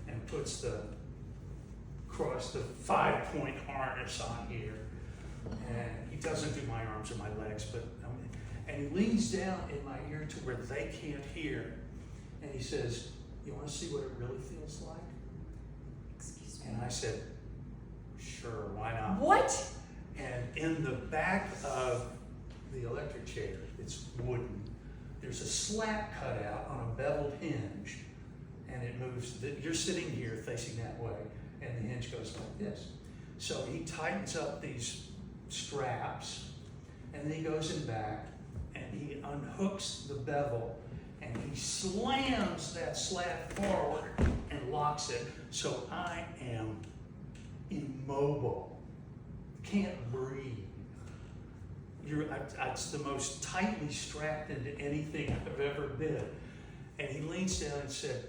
and puts the 5-point harness on here. And he doesn't do my arms or my legs, but and he leans down in my ear to where they can't hear. And he says, you want to see what it really feels like? Excuse me. And I said, sure, why not? What? And in the back of the electric chair, it's wooden, there's a slat cut out on a beveled hinge, and it moves. You're sitting here facing that way, and the hinge goes like this. So he tightens up these straps, and then he goes in back, and he unhooks the bevel, and he slams that slat forward and locks it. So I am immobile. Can't breathe. It's the most tightly strapped into anything I've ever been. And he leans down and said,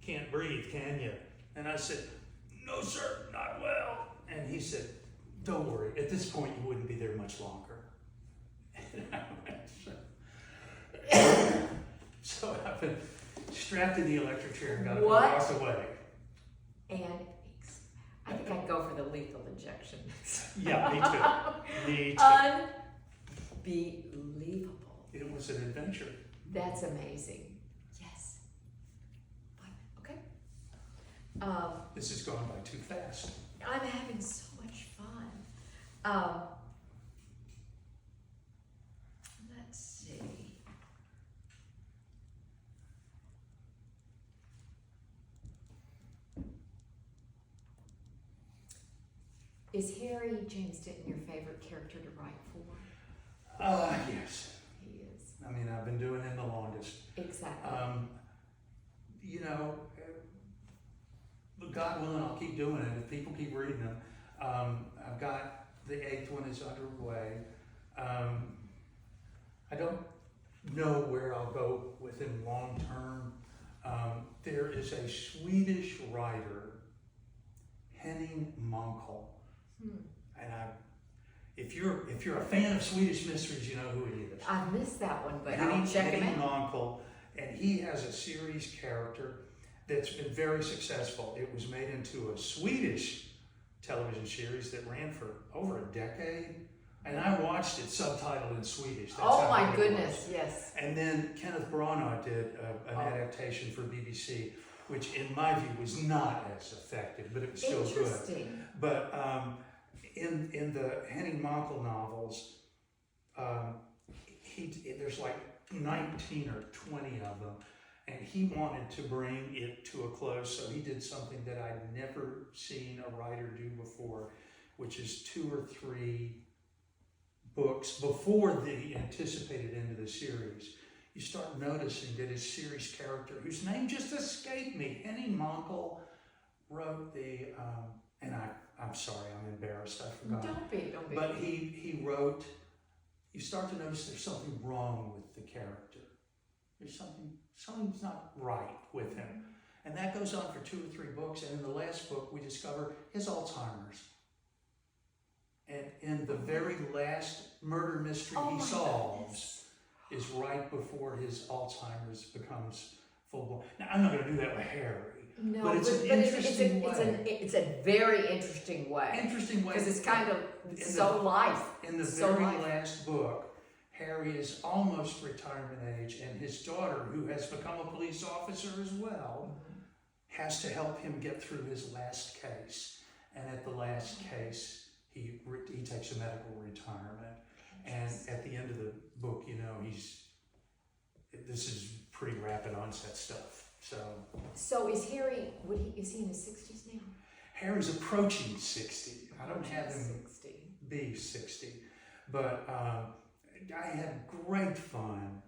can't breathe, can you? And I said, no, sir, not well. And he said, don't worry, at this point you wouldn't be there much longer. And I went, so I've been strapped in the electric chair and got to walk away. And I think I'd go for the lethal injection. Yeah, me too. Me too. Unbelievable. It was an adventure. That's amazing. Yes. But, okay. This is going by too fast. I'm having so much fun. Let's see. Is Harry James Denton your favorite character to write for? Yes. He is. I mean, I've been doing it the longest. Exactly. You know, God willing, I'll keep doing it if people keep reading them. I've got the 8th one is underway. I don't know where I'll go with him long term. There is a Swedish writer, Henning Mankell, and if you're a fan of Swedish mysteries, you know who he is. I've missed that one, but I'll check him Henning out. Mankell, and he has a series character that's been very successful. It was made into a Swedish television series that ran for over a decade, and I watched it subtitled in Swedish. That's Oh how my good it goodness, was. yes. And then Kenneth Branagh did an adaptation for BBC, which in my view was not as effective, but it was still good. Interesting. But in the Henning Mankell novels, there's like 19 or 20 of them, and he wanted to bring it to a close, so he did something that I'd never seen a writer do before, which is 2 or 3 books before the anticipated end of the series. You start noticing that his series character, whose name just escaped me, Henning Mankell, wrote the, and I'm sorry, I'm embarrassed, I forgot. Don't be. But he wrote you start to notice there's something wrong with the character. Something's not right with him. And that goes on for 2 or 3 books, and in the last book we discover his Alzheimer's. And in the very last murder mystery he solves is right before his Alzheimer's becomes full-blown. Now, I'm not going to do that with Harry. No, but it's an interesting way. It's a very interesting way. Interesting way. Because it's kind of so life. In the very last book, Harry is almost retirement age, and his daughter, who has become a police officer as well, has to help him get through his last case. And at the last case, he takes a medical retirement. And at the end of the book, you know, this is pretty rapid onset stuff. So is Harry? Is he in his 60s now? Harry's approaching 60. I don't have him 60. be 60, but I had great fun.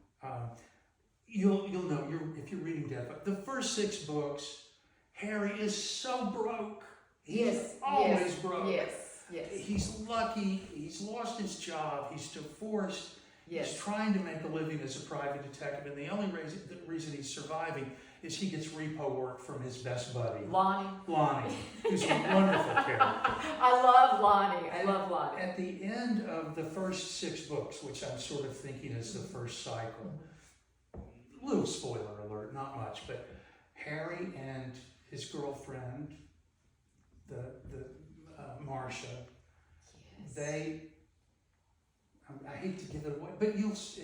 You'll know if you're reading Death. The first 6 books, Harry is so broke. He's always broke. Yes. He's lucky. He's lost his job. He's divorced. He's trying to make a living as a private detective, and the only reason he's surviving is he gets repo work from his best buddy, Lonnie, who's a wonderful character. I love Lonnie. At the end of the first 6 books, which I'm sort of thinking is the first cycle, little spoiler alert, not much, but Harry and his girlfriend, Marcia, I hate to give it away, but it's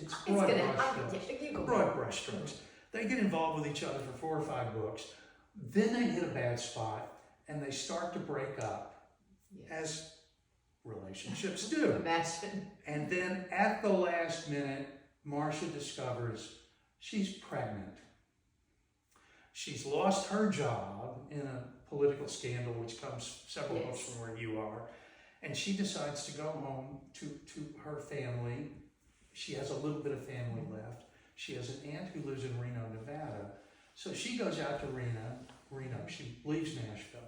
broad brushstrokes. They get involved with each other for 4 or 5 books. Then they hit a bad spot, and they start to break up, as relationships do. Imagine. And then at the last minute, Marcia discovers she's pregnant. She's lost her job in a political scandal, which comes several books from where you are. And she decides to go home to her family. She has a little bit of family left. She has an aunt who lives in Reno, Nevada. So she goes out to Reno. She leaves Nashville.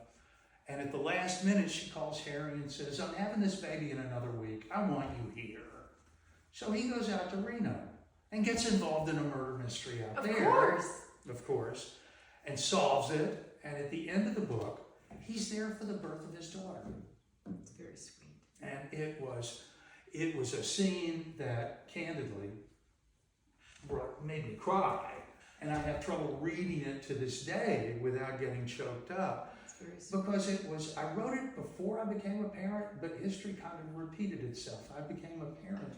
And at the last minute, she calls Harry and says, I'm having this baby in another week. I want you here. So he goes out to Reno and gets involved in a murder mystery out there. Of course. And solves it. And at the end of the book, he's there for the birth of his daughter. It's very sweet. And it was a scene that, candidly, made me cry. And I have trouble reading it to this day without getting choked up. It's very sweet. Because I wrote it before I became a parent, but history kind of repeated itself. I became a parent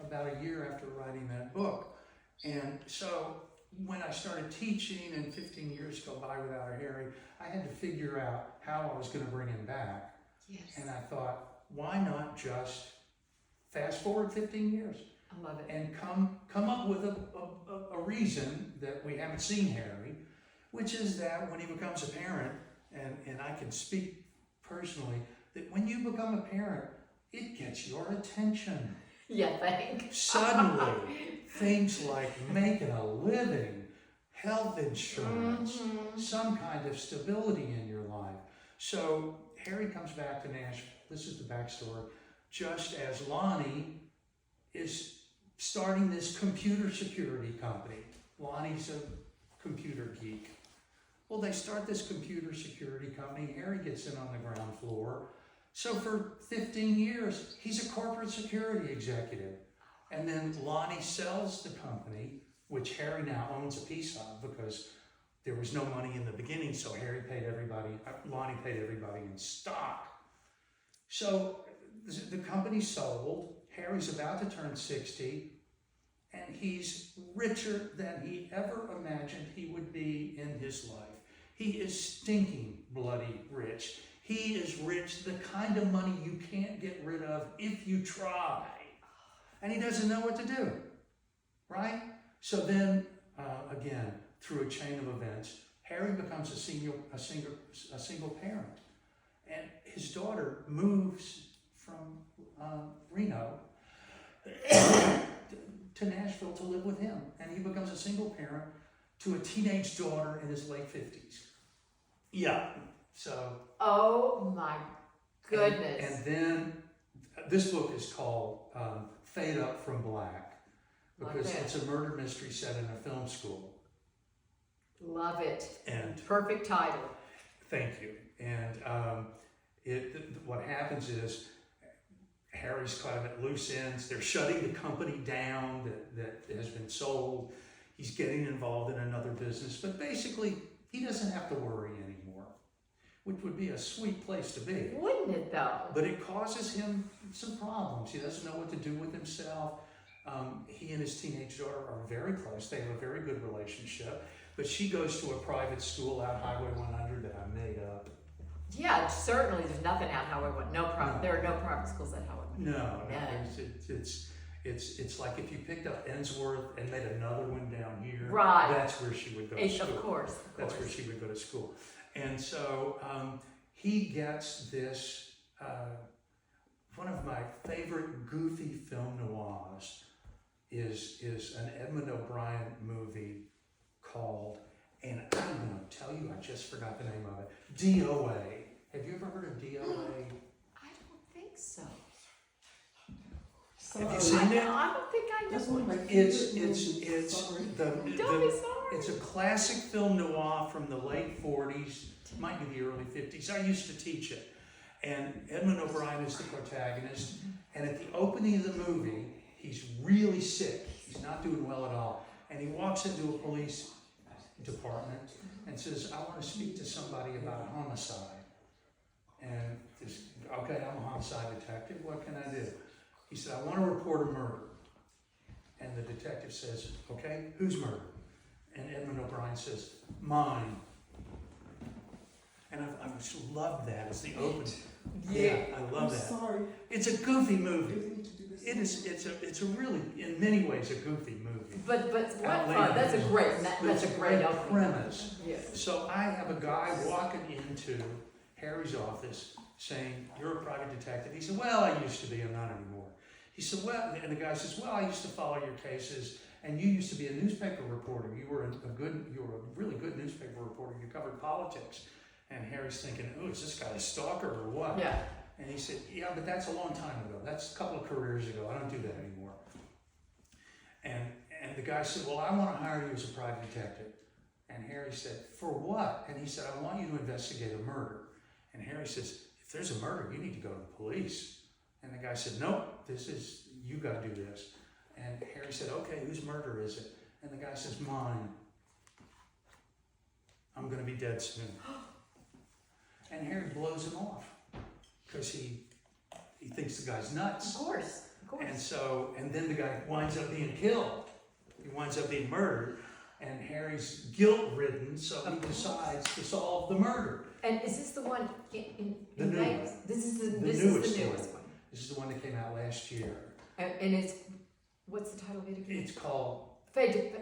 about a year after writing that book. And so when I started teaching and 15 years go by without a Harry, I had to figure out how I was going to bring him back. Yes. And I thought, why not just fast forward 15 years? I love it. And come up with a reason that we haven't seen Harry, which is that when he becomes a parent, and I can speak personally, that when you become a parent, it gets your attention. Yeah, thanks. Suddenly, things like making a living, health insurance, some kind of stability in your life. So Harry comes back to Nashville. This is the backstory. Just as Lonnie is starting this computer security company. Lonnie's a computer geek. Well, they start this computer security company. Harry gets in on the ground floor. So for 15 years, he's a corporate security executive. And then Lonnie sells the company, which Harry now owns a piece of because there was no money in the beginning, so Lonnie paid everybody in stock. So the company sold. Harry's about to turn 60, and he's richer than he ever imagined he would be in his life. He is stinking bloody rich. He is rich, the kind of money you can't get rid of if you try. And he doesn't know what to do, right? So then, again, through a chain of events, Harry becomes a single parent. And his daughter moves from Reno to Nashville to live with him. And he becomes a single parent to a teenage daughter in his late 50s. Yeah, so. Oh my goodness. And then this book is called Fade Up from Black, because Like it's a murder mystery set in a film school. Love it. And Perfect title. thank you. And what happens is Harry's caught at loose ends. They're shutting the company down that has been sold. He's getting involved in another business, but basically he doesn't have to worry anymore, which would be a sweet place to be. Wouldn't it though? But it causes him some problems. He doesn't know what to do with himself. He and his teenage daughter are very close. They have a very good relationship. But she goes to a private school out Highway 100 that I made up. Yeah, certainly there's nothing out Highway 1. No private. No. There are no private schools at Highway 1. No, Yeah. it's like if you picked up Ensworth and made another one down here. Right. That's where she would go to school. Of course. That's where she would go to school. And so he gets this, one of my favorite goofy film noirs is an Edmund O'Brien movie called, and I'm going to tell you, I just forgot the name of it, DOA. Have you ever heard of DOA? I don't think so. Have you seen it? I don't think I That's know. one of my It's favorite movies. Sorry. Don't be sorry. It's a classic film noir from the late 40s, might be the early 50s. I used to teach it. And Edmund O'Brien is the protagonist. And at the opening of the movie, he's really sick. He's not doing well at all. And he walks into a police department and says, I want to speak to somebody about a homicide. And this, okay, I'm a homicide detective. What can I do? He said, I want to report a murder. And the detective says, okay, whose murder? And Edmund O'Brien says, mine. And I just love that as the opening. Yeah, I love that. Sorry. It's a goofy movie. You need to do this. It is. It's a really, in many ways, a goofy movie. But what fun. Outlandish. That's a great, But that's it's a great opening. premise. Yes. So I have a guy walking into Harry's office saying, you're a private detective. He said, well, I used to be, I'm not anymore. He said, well, and the guy says, well, I used to follow your cases, and you used to be a newspaper reporter. You were a really good newspaper reporter. You covered politics. And Harry's thinking, oh, is this guy a stalker or what? Yeah. And he said, yeah, but that's a long time ago. That's a couple of careers ago. I don't do that anymore. And the guy said, well, I want to hire you as a private detective. And Harry said, for what? And he said, I want you to investigate a murder. And Harry says, if there's a murder, you need to go to the police. And the guy said, nope, you got to do this. And Harry said, okay, whose murder is it? And the guy says, mine. I'm going to be dead soon. And Harry blows him off because he thinks the guy's nuts. Of course. And then the guy winds up being killed. He winds up being murdered, and Harry's guilt-ridden, so he decides to solve the murder. And is this the one in The new Vegas? one. This is the newest newest one. This is the one that came out last year. And it's, what's the title of it again? It's called Fade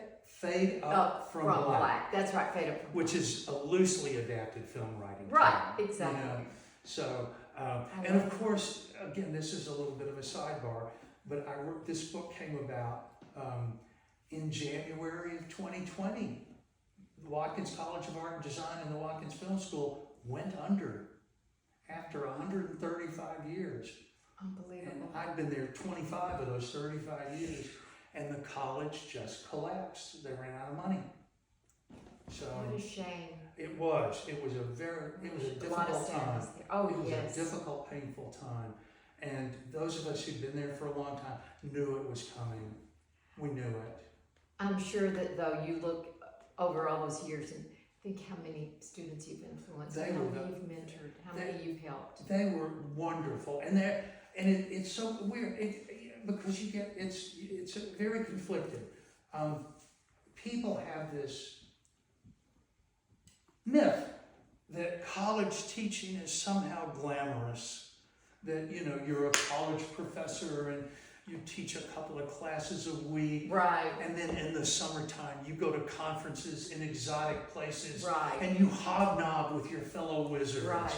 Up from Black, That's right, Fade Up from Black. which is a loosely adapted film writing. Right, term, exactly. You know? So, and of course, again, this is a little bit of a sidebar, but this book came about in January of 2020. The Watkins College of Art and Design and the Watkins Film School went under after 135 years. And Unbelievable. I've been there 25 of those 35 years, and the college just collapsed. They ran out of money. So What a shame. it was a difficult A lot of time. sadness there. Oh, It was yes. a difficult, painful time. And those of us who'd been there for a long time knew it was coming. We knew it. I'm sure that though you look over all those years and think how many students you've influenced, They how were many you've mentored, how many you've helped. They were wonderful. And it's so weird because it's very conflicted. People have this myth that college teaching is somehow glamorous, that you're a college professor and you teach a couple of classes a week, Right. and then in the summertime you go to conferences in exotic places, Right. and you hobnob with your fellow wizards. Right.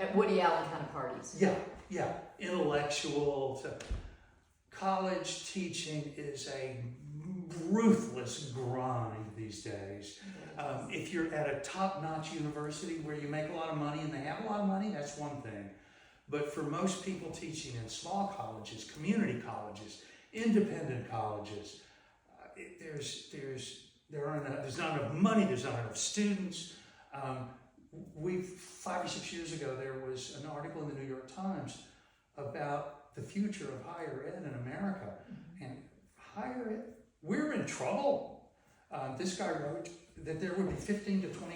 At Woody Allen kind of parties. Yeah, intellectual. College teaching is a ruthless grind these days. If you're at a top-notch university where you make a lot of money and they have a lot of money, that's one thing. But for most people teaching in small colleges, community colleges, independent colleges. There's not enough money. There's not enough students. 5 or 6 years ago, there was an article in the New York Times about the future of higher ed in America, and higher ed, we're in trouble. This guy wrote that there would be 15 to 20